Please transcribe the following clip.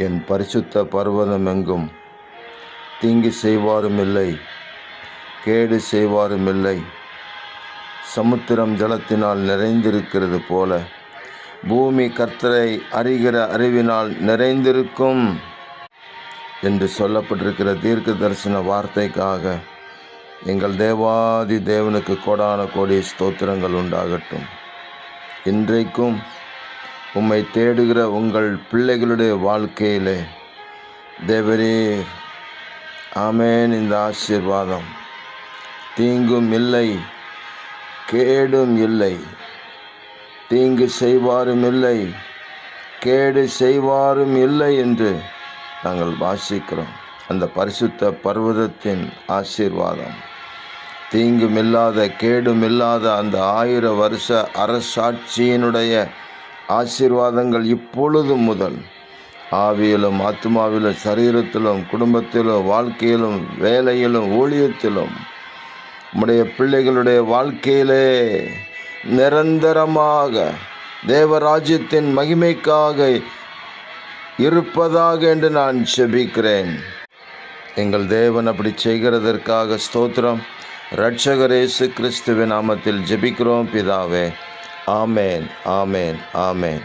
என் பரிசுத்த பர்வதம் எங்கும் தீங்கு செய்வாரும் இல்லை, கேடு செய்வாரும் இல்லை. சமுத்திரம் ஜலத்தினால் நிறைந்திருக்கிறது போல பூமி கர்த்தரை அறிகிற அறிவினால் நிறைந்திருக்கும் என்று சொல்லப்பட்டிருக்கிற தீர்க்க தரிசன வார்த்தைக்காக எங்கள் தேவாதி தேவனுக்கு கோடான கோடி ஸ்தோத்திரங்கள் உண்டாகட்டும். இன்றைக்கும் உம்மை தேடுகிற உங்கள் பிள்ளைகளுடைய வாழ்க்கையிலே தேவரே ஆமேன். இந்த ஆசீர்வாதம் தீங்கும் இல்லை, கேடும் இல்லை, தீங்கு செய்வாரும் இல்லை, கேடு செய்வாரும் இல்லை என்று நாங்கள் வாசிக்கிறோம். அந்த பரிசுத்த பர்வதத்தின் ஆசீர்வாதம், தீங்கும் இல்லாத கேடும் இல்லாத அந்த 1000 வருஷ அரசாட்சியினுடைய ஆசீர்வாதங்கள் இப்பொழுது முதல் ஆவியிலும் ஆத்மாவிலும் சரீரத்திலும் குடும்பத்திலும் வாழ்க்கையிலும் வேலையிலும் ஊழியத்திலும் உம்முடைய பிள்ளைகளுடைய வாழ்க்கையிலே நிரந்தரமாக தேவராஜ்யத்தின் மகிமைக்காக இருப்பதாக என்று நான் ஜெபிக்கிறேன். எங்கள் தேவன் அப்படி செய்கிறதற்காக ஸ்தோத்திரம். இரட்சகர் இயேசு கிறிஸ்துவின் நாமத்தில் ஜெபிக்கிறோம் பிதாவே. ஆமேன், ஆமேன், ஆமேன்.